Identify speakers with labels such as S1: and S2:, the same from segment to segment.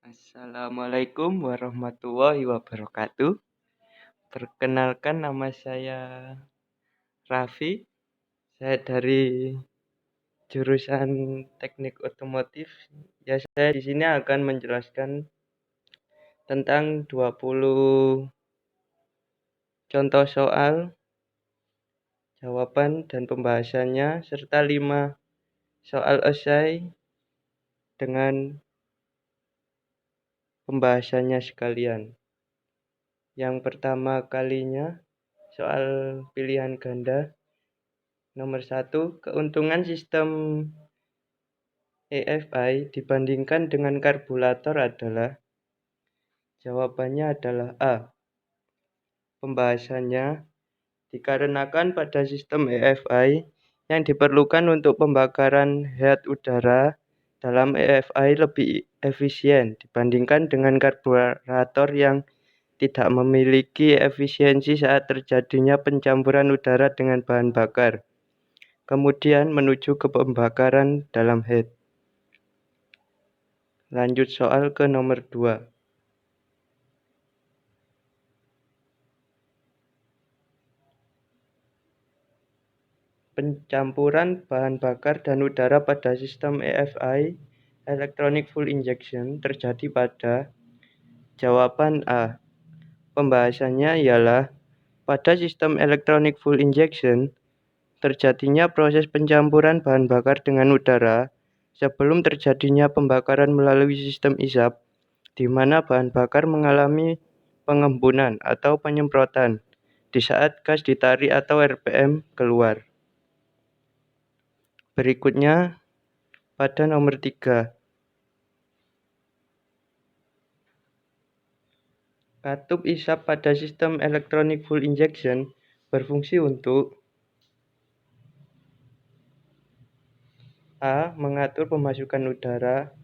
S1: Assalamualaikum warahmatullahi wabarakatuh. Perkenalkan nama saya Raffi. Saya dari jurusan Teknik Otomotif. Ya, saya di sini akan menjelaskan tentang 20 contoh soal, jawaban dan pembahasannya serta 5 soal esai dengan pembahasannya sekalian. Yang pertama kalinya soal pilihan ganda. Nomor 1, keuntungan sistem EFI dibandingkan dengan karburator adalah? Jawabannya adalah A. Pembahasannya, dikarenakan pada sistem EFI yang diperlukan untuk pembakaran heat udara dalam EFI lebih efisien dibandingkan dengan karburator yang tidak memiliki efisiensi saat terjadinya pencampuran udara dengan bahan bakar, kemudian menuju ke pembakaran dalam heat. Lanjut soal ke nomor 2. Pencampuran bahan bakar dan udara pada sistem EFI (Electronic Fuel Injection) terjadi pada? Jawaban A. Pembahasannya ialah pada sistem Electronic Fuel Injection terjadinya proses pencampuran bahan bakar dengan udara sebelum terjadinya pembakaran melalui sistem isap, di mana bahan bakar mengalami pengembunan atau penyemprotan di saat gas ditarik atau RPM keluar. Berikutnya pada nomor 3. Katup isap pada sistem Electronic Fuel Injection berfungsi untuk A. Mengatur pemasukan udara,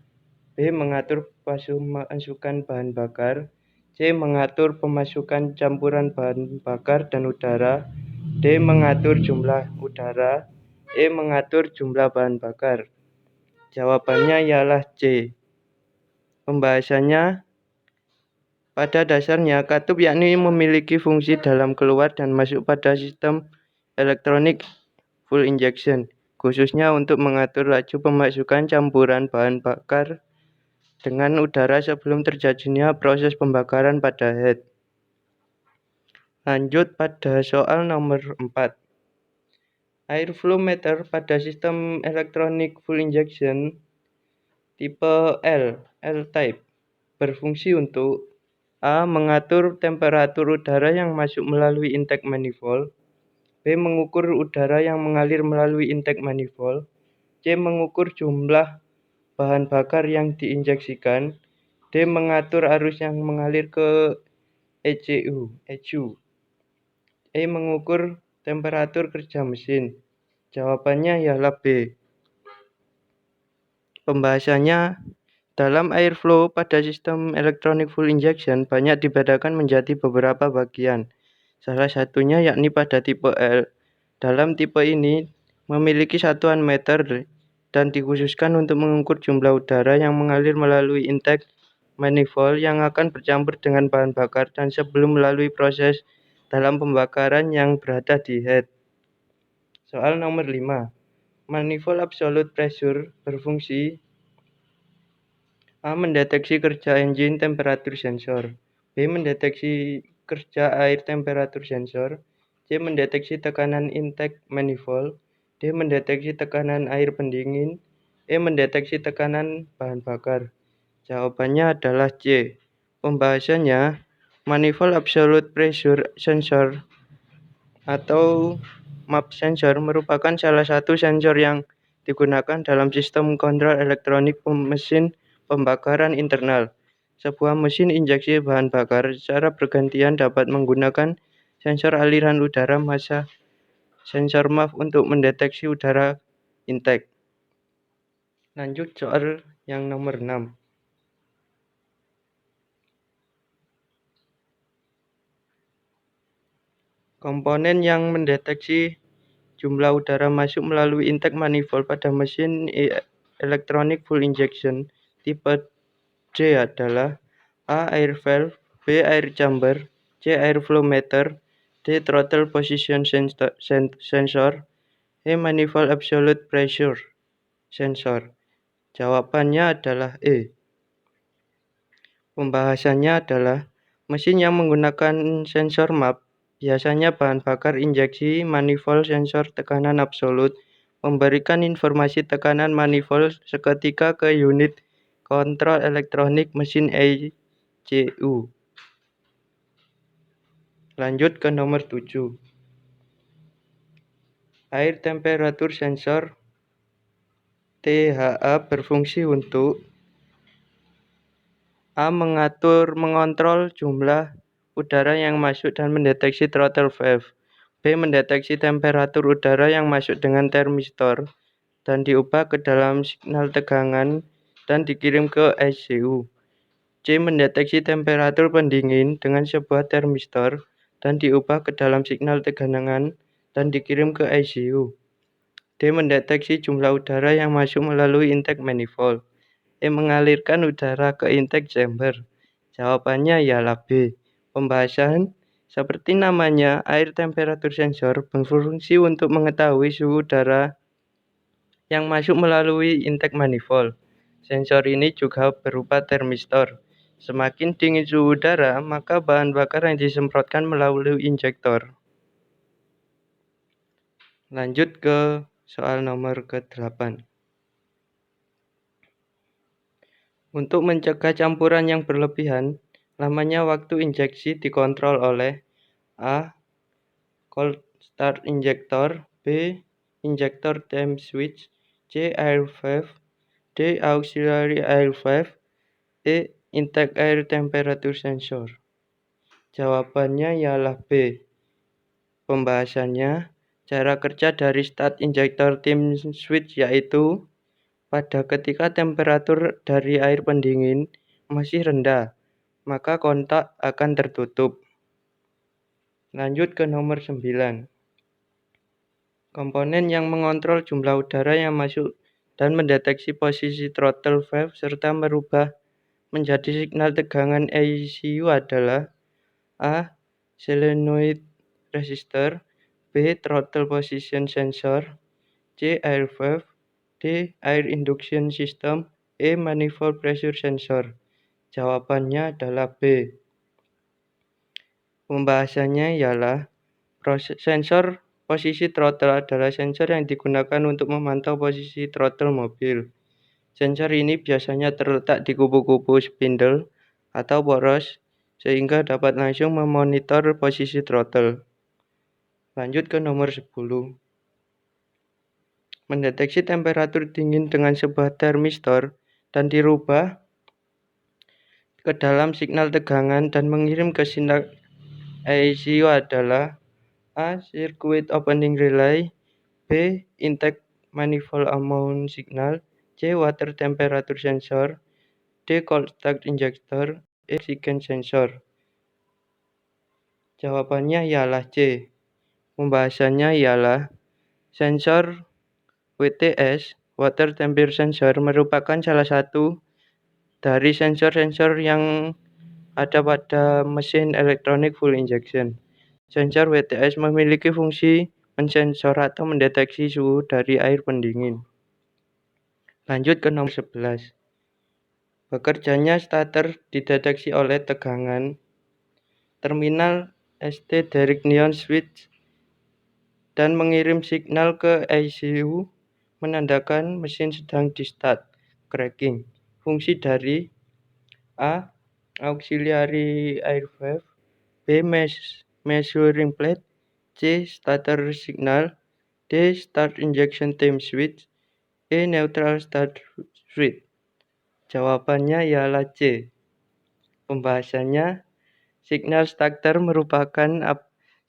S1: B. Mengatur pemasukan bahan bakar, C. Mengatur pemasukan campuran bahan bakar dan udara, D. Mengatur jumlah udara, E. Mengatur jumlah bahan bakar. Jawabannya ialah C. Pembahasannya, pada dasarnya katup yakni memiliki fungsi dalam keluar dan masuk pada sistem Electronic Fuel Injection, khususnya untuk mengatur laju pemasukan campuran bahan bakar dengan udara sebelum terjadinya proses pembakaran pada head. Lanjut pada soal nomor 4. Airflow meter pada sistem Electronic Fuel Injection tipe L-type berfungsi untuk A. Mengatur temperatur udara yang masuk melalui intake manifold, B. Mengukur udara yang mengalir melalui intake manifold, C. Mengukur jumlah bahan bakar yang diinjeksikan, D. Mengatur arus yang mengalir ke ECU, E. Mengukur temperatur kerja mesin. Jawabannya ialah B. Pembahasannya, dalam airflow pada sistem Electronic Fuel Injection banyak dibedakan menjadi beberapa bagian. Salah satunya yakni pada tipe L. Dalam tipe ini memiliki satuan meter dan dikhususkan untuk mengukur jumlah udara yang mengalir melalui intake manifold yang akan bercampur dengan bahan bakar dan sebelum melalui proses dalam pembakaran yang berada di head. Soal nomor 5. Manifold absolute pressure berfungsi A. Mendeteksi kerja engine temperatur sensor, B. Mendeteksi kerja air temperatur sensor, C. Mendeteksi tekanan intake manifold, D. Mendeteksi tekanan air pendingin, E. Mendeteksi tekanan bahan bakar. Jawabannya adalah C. Pembahasannya, manifold absolute pressure sensor atau MAP sensor merupakan salah satu sensor yang digunakan dalam sistem kontrol elektronik mesin pembakaran internal. Sebuah mesin injeksi bahan bakar secara bergantian dapat menggunakan sensor aliran udara massa sensor MAP untuk mendeteksi udara intake. Lanjut soal yang nomor 6. Komponen yang mendeteksi jumlah udara masuk melalui intake manifold pada mesin Electronic Fuel Injection tipe D adalah A. Air valve, B. Air chamber, C. Air flow meter, D. Throttle position sensor, E. Manifold absolute pressure sensor. Jawabannya adalah E. Pembahasannya adalah mesin yang menggunakan sensor MAP biasanya bahan bakar injeksi manifold sensor tekanan absolut memberikan informasi tekanan manifold seketika ke unit kontrol elektronik mesin ECU. Lanjut ke nomor 7. Air temperature sensor THA berfungsi untuk A. Mengontrol jumlah udara yang masuk dan mendeteksi throttle valve. B. Mendeteksi temperatur udara yang masuk dengan termistor dan diubah ke dalam signal tegangan dan dikirim ke ECU. C. Mendeteksi temperatur pendingin dengan sebuah termistor dan diubah ke dalam signal tegangan dan dikirim ke ECU. D. Mendeteksi jumlah udara yang masuk melalui intake manifold. E. Mengalirkan udara ke intake chamber. Jawabannya ialah B. Pembahasan seperti namanya, air temperature sensor berfungsi untuk mengetahui suhu udara yang masuk melalui intake manifold. Sensor ini juga berupa termistor. Semakin dingin suhu udara, maka bahan bakar yang disemprotkan melalui injektor. Lanjut ke soal nomor ke-8. Untuk mencegah campuran yang berlebihan, lamanya waktu injeksi dikontrol oleh A. Cold start injector, B. Injector time switch, C. Air valve, D. Auxiliary air valve, E. Intake air temperature sensor. Jawabannya ialah B. Pembahasannya, cara kerja dari start injector time switch yaitu pada ketika temperatur dari air pendingin masih rendah, maka kontak akan tertutup. Lanjut ke nomor 9. Komponen yang mengontrol jumlah udara yang masuk dan mendeteksi posisi throttle valve serta merubah menjadi signal tegangan ECU adalah A. Solenoid resistor, B. Throttle position sensor, C. Air valve, D. Air induction system, E. Manifold pressure sensor. Jawabannya adalah B. Pembahasannya ialah sensor posisi throttle adalah sensor yang digunakan untuk memantau posisi throttle mobil. Sensor ini biasanya terletak di kupu-kupu spindle atau poros sehingga dapat langsung memonitor posisi throttle. Lanjut ke nomor 10. Mendeteksi temperatur dingin dengan sebuah termistor dan dirubah ke dalam signal tegangan dan mengirim ke sinyal ECU adalah A. Circuit opening relay, B. Intake manifold amount signal, C. Water temperature sensor, D. Cold start injector, E. Oxygen sensor. Jawabannya ialah C. Pembahasannya ialah sensor WTS, water temperature sensor, merupakan salah satu dari sensor-sensor yang ada pada mesin elektronik full injection. Sensor WTS memiliki fungsi mensensor atau mendeteksi suhu dari air pendingin. Lanjut ke nomor 11. Bekerjanya starter dideteksi oleh tegangan terminal ST Derrick Neon Switch dan mengirim signal ke ECU menandakan mesin sedang di-start cracking. Fungsi dari A. Auxiliary air valve, B. Measuring plate, C. Starter signal, D. Start injection time switch, E. Neutral start switch. Jawabannya ialah C. Pembahasannya, signal starter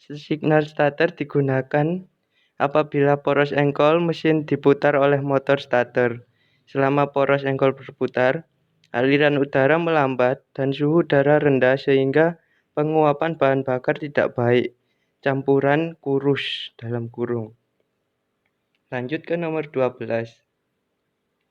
S1: signal starter digunakan apabila poros engkol mesin diputar oleh motor starter. Selama poros engkol berputar, aliran udara melambat dan suhu udara rendah sehingga penguapan bahan bakar tidak baik. Campuran kurus dalam kurung. Lanjut ke nomor 12.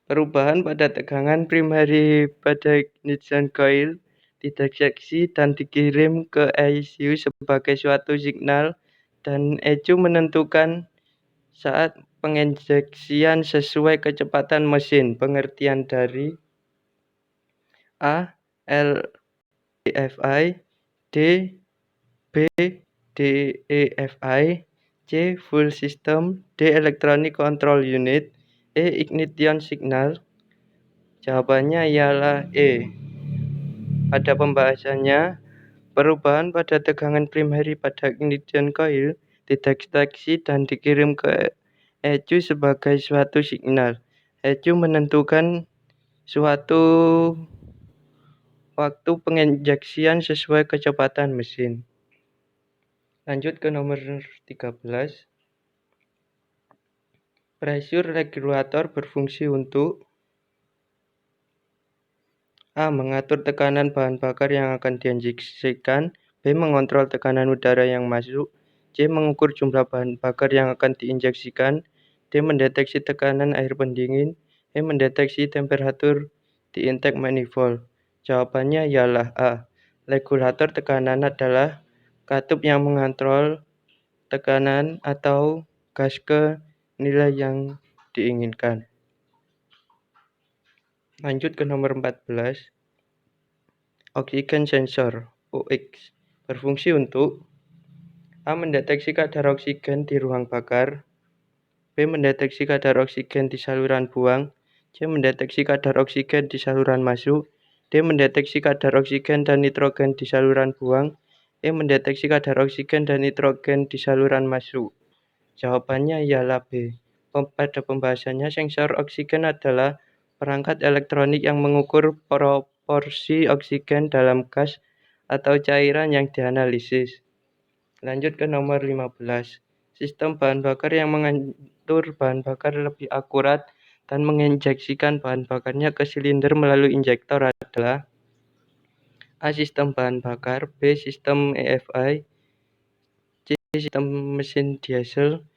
S1: Perubahan pada tegangan primary pada ignition coil dideteksi dan dikirim ke ECU sebagai suatu signal, dan ECU menentukan saat penginjeksian sesuai kecepatan mesin. Pengertian dari A. LDFI, D. DEFI, C. Full System, D. Electronic Control Unit, E. Ignition Signal. Jawabannya ialah E. Pada pembahasannya, perubahan pada tegangan primary pada ignition coil dideteksi dan dikirim ke ECU sebagai suatu signal. ECU menentukan suatu waktu penginjeksian sesuai kecepatan mesin. Lanjut ke nomor 13. Pressure regulator berfungsi untuk A. Mengatur tekanan bahan bakar yang akan diinjeksikan, B. Mengontrol tekanan udara yang masuk, C. Mengukur jumlah bahan bakar yang akan diinjeksikan, D. Mendeteksi tekanan air pendingin, E. Mendeteksi temperatur di intake manifold. Jawabannya ialah A. Regulator tekanan adalah katup yang mengontrol tekanan atau gas ke nilai yang diinginkan. Lanjut ke nomor 14. Oxygen sensor (OX) berfungsi untuk A. Mendeteksi kadar oksigen di ruang bakar, B. Mendeteksi kadar oksigen di saluran buang, C. Mendeteksi kadar oksigen di saluran masuk, D. Mendeteksi kadar oksigen dan nitrogen di saluran buang, E. Mendeteksi kadar oksigen dan nitrogen di saluran masuk. Jawabannya ialah B. Pada pembahasannya, sensor oksigen adalah perangkat elektronik yang mengukur proporsi oksigen dalam gas atau cairan yang dianalisis. Lanjut ke nomor 15. Sistem bahan bakar yang mengatur bahan bakar lebih akurat dan menginjeksikan bahan bakarnya ke silinder melalui injektor adalah A. Sistem bahan bakar, B. Sistem EFI, C. Sistem mesin diesel,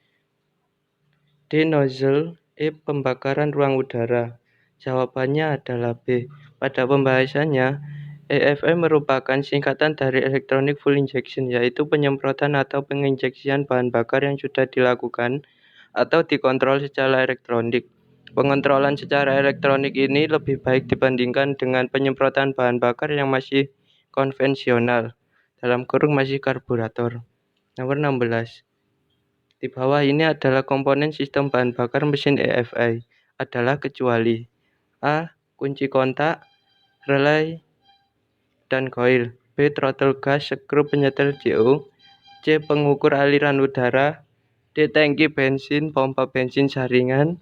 S1: D. Nozzle, E. Pembakaran ruang udara. Jawabannya adalah B. Pada pembahasannya, EFI merupakan singkatan dari Electronic Fuel Injection, yaitu penyemprotan atau penginjeksian bahan bakar yang sudah dilakukan atau dikontrol secara elektronik. Pengontrolan secara elektronik ini lebih baik dibandingkan dengan penyemprotan bahan bakar yang masih konvensional, masih karburator. Nomor 16. Di bawah ini adalah komponen sistem bahan bakar mesin EFI adalah kecuali A. Kunci kontak, relay, dan koil, B. Throttle gas, skru penyetel CO, C. Pengukur aliran udara, D. Tangki bensin, pompa bensin saringan,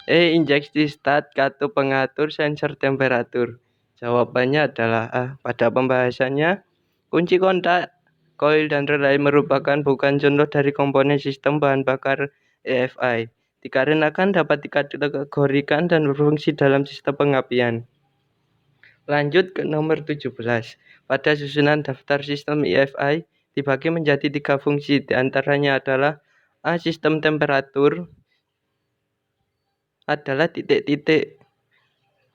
S1: E. Injeksi start, katup pengatur sensor temperatur. Jawabannya adalah A. Pada pembahasannya, kunci kontak, koil, dan relay merupakan bukan contoh dari komponen sistem bahan bakar EFI, dikarenakan dapat dikategorikan dan berfungsi dalam sistem pengapian. Lanjut ke nomor 17. Pada susunan daftar sistem EFI dibagi menjadi 3 fungsi, diantaranya adalah A. Sistem temperatur adalah titik-titik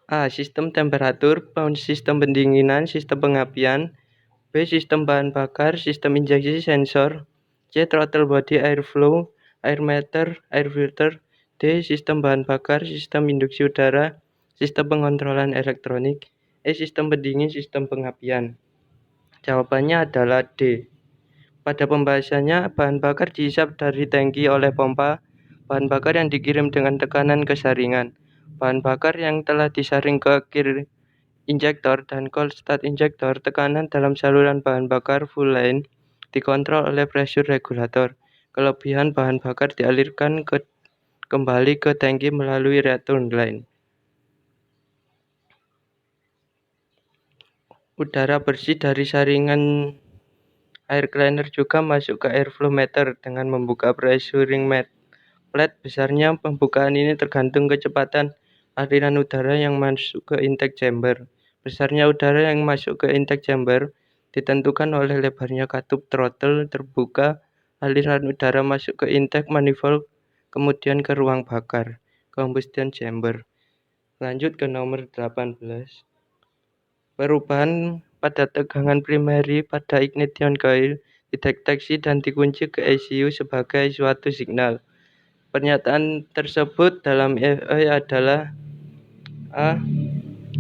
S1: A. Sistem temperatur, sistem pendinginan, sistem pengapian, B. Sistem bahan bakar, sistem injeksi sensor, C. Throttle body airflow, air meter, air filter, D. Sistem bahan bakar, sistem induksi udara, sistem pengontrolan elektronik, E. Sistem pendingin, sistem pengapian. Jawabannya adalah D. Pada pembahasannya, bahan bakar dihisap dari tangki oleh pompa bahan bakar yang dikirim dengan tekanan ke saringan. Bahan bakar yang telah disaring ke kir injektor dan cold start injektor, tekanan dalam saluran bahan bakar full line dikontrol oleh pressure regulator. Kelebihan bahan bakar dialirkan kembali ke tangki melalui return line. Udara bersih dari saringan air cleaner juga masuk ke airflow meter dengan membuka pressuring plate. Besarnya pembukaan ini tergantung kecepatan aliran udara yang masuk ke intake chamber. Besarnya udara yang masuk ke intake chamber ditentukan oleh lebarnya katup throttle terbuka, aliran udara masuk ke intake manifold, kemudian ke ruang bakar, combustion chamber. Lanjut ke nomor 18. Perubahan pada tegangan primary pada ignition coil dideteksi dan dikunci ke ECU sebagai suatu signal. Pernyataan tersebut dalam EFI adalah A.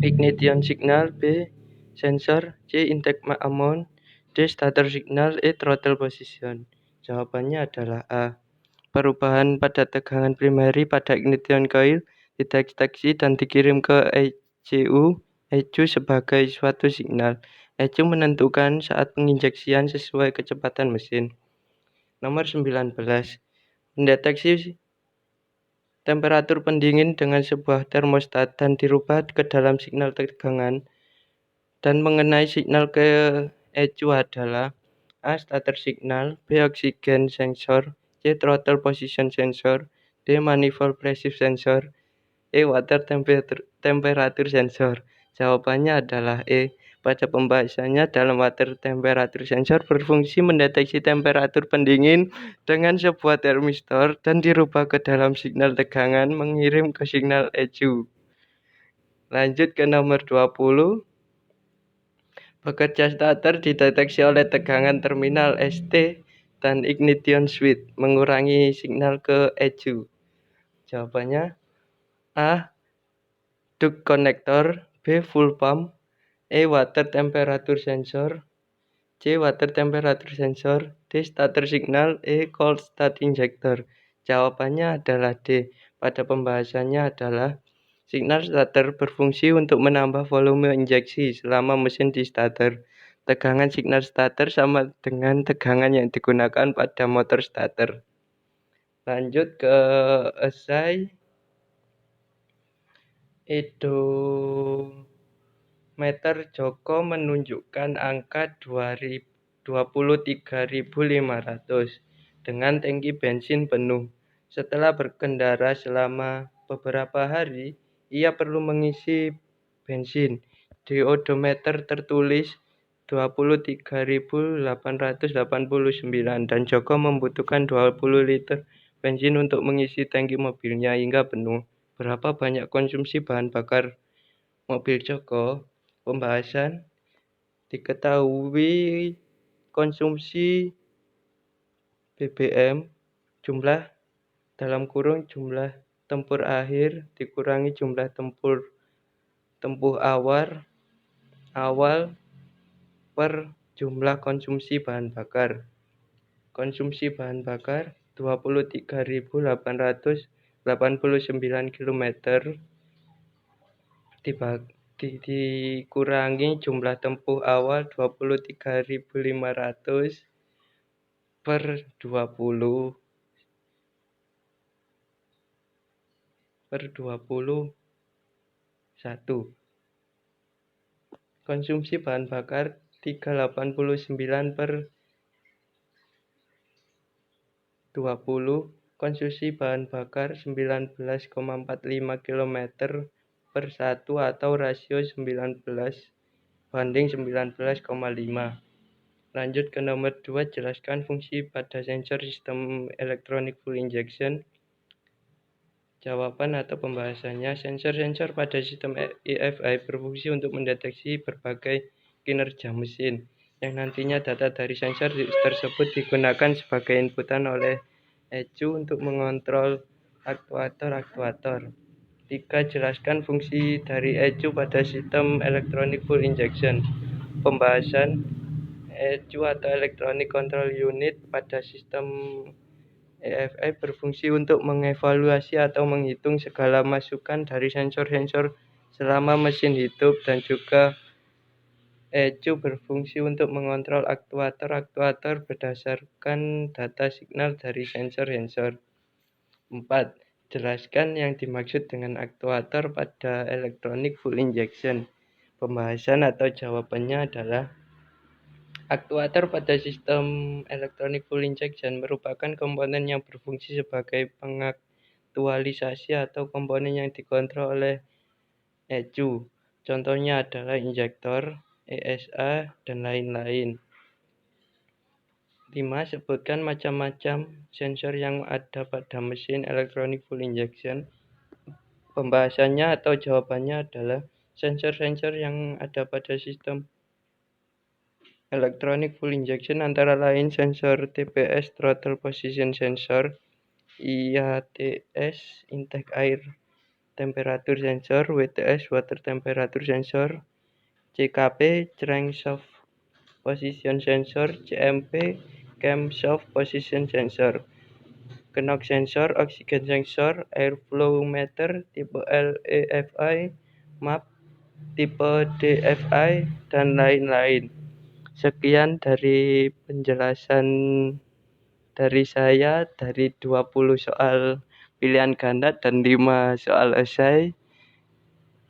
S1: Ignition signal, B. Sensor, C. Intake amount, D. Starter signal, E. Throttle position. Jawabannya adalah A. Perubahan pada tegangan primary pada ignition coil dideteksi dan dikirim ke ECU sebagai suatu signal. ECU menentukan saat penginjeksian sesuai kecepatan mesin. Nomor 19. Mendeteksi temperatur pendingin dengan sebuah termostat dan dirubah ke dalam signal tegangan dan mengenai signal ke ECU adalah A. Starter signal, B. Oxygen sensor, C. Throttle position sensor, D. Manifold pressure sensor, E. Water temperature sensor. Jawabannya adalah E. Pada pembahasannya dalam water temperature sensor berfungsi mendeteksi temperatur pendingin dengan sebuah termistor dan dirubah ke dalam signal tegangan mengirim ke signal ECU. Lanjut ke nomor 20. Bekerja starter dideteksi oleh tegangan terminal ST dan ignition switch mengurangi signal ke ECU. Jawabannya A. Duct connector, B. full pump, E. Water temperature sensor, C. Water temperature sensor, D. Starter signal, E. cold start injector. Jawabannya adalah D. Pada pembahasannya adalah signal starter berfungsi untuk menambah volume injeksi selama mesin di starter. Tegangan signal starter sama dengan tegangan yang digunakan pada motor starter. Lanjut ke esai. Odometer Joko menunjukkan angka 23.500 dengan tangki bensin penuh. Setelah berkendara selama beberapa hari, ia perlu mengisi bensin. Di odometer tertulis 23.889 dan Joko membutuhkan 20 liter bensin untuk mengisi tangki mobilnya hingga penuh. Berapa banyak konsumsi bahan bakar mobil Joko? Pembahasan. Diketahui konsumsi BBM jumlah dalam kurung jumlah tempur akhir dikurangi jumlah tempuh awal per jumlah konsumsi bahan bakar. Konsumsi bahan bakar 23.889 km dikurangi jumlah tempuh awal 23.500 per 21. Konsumsi bahan bakar 389 per 20. Konsumsi bahan bakar 19,45 km per 1 atau rasio 19:19,5. Lanjut ke nomor 2, jelaskan fungsi pada sensor sistem elektronik full injection. Jawaban atau pembahasannya, sensor-sensor pada sistem EFI berfungsi untuk mendeteksi berbagai kinerja mesin, yang nantinya data dari sensor tersebut digunakan sebagai inputan oleh ECU untuk mengontrol aktuator. 3. Jelaskan fungsi dari ECU pada sistem elektronik full injection. Pembahasan. ECU atau Electronic Control Unit pada sistem EFI berfungsi untuk mengevaluasi atau menghitung segala masukan dari sensor-sensor selama mesin hidup, dan juga ECU berfungsi untuk mengontrol aktuator berdasarkan data signal dari sensor-sensor. 4. Jelaskan yang dimaksud dengan aktuator pada elektronik full injection. Pembahasan atau jawabannya adalah aktuator pada sistem elektronik full injection merupakan komponen yang berfungsi sebagai pengaktualisasi atau komponen yang dikontrol oleh ECU. Contohnya adalah injektor, ESA, dan lain-lain. 5. Sebutkan macam-macam sensor yang ada pada mesin elektronik full injection. Pembahasannya atau jawabannya adalah sensor-sensor yang ada pada sistem electronic fuel injection antara lain sensor TPS throttle position sensor, IATS intake air temperature sensor, WTS water temperature sensor, CKP crankshaft position sensor, CMP camshaft position sensor, knock sensor, oxygen sensor, airflow meter tipe LEFI, map tipe DFI, dan lain-lain. Sekian dari penjelasan dari saya dari 20 soal pilihan ganda dan 5 soal esai.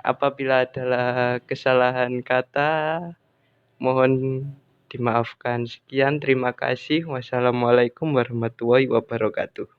S1: Apabila ada kesalahan kata, mohon dimaafkan. Sekian, terima kasih. Wassalamualaikum warahmatullahi wabarakatuh.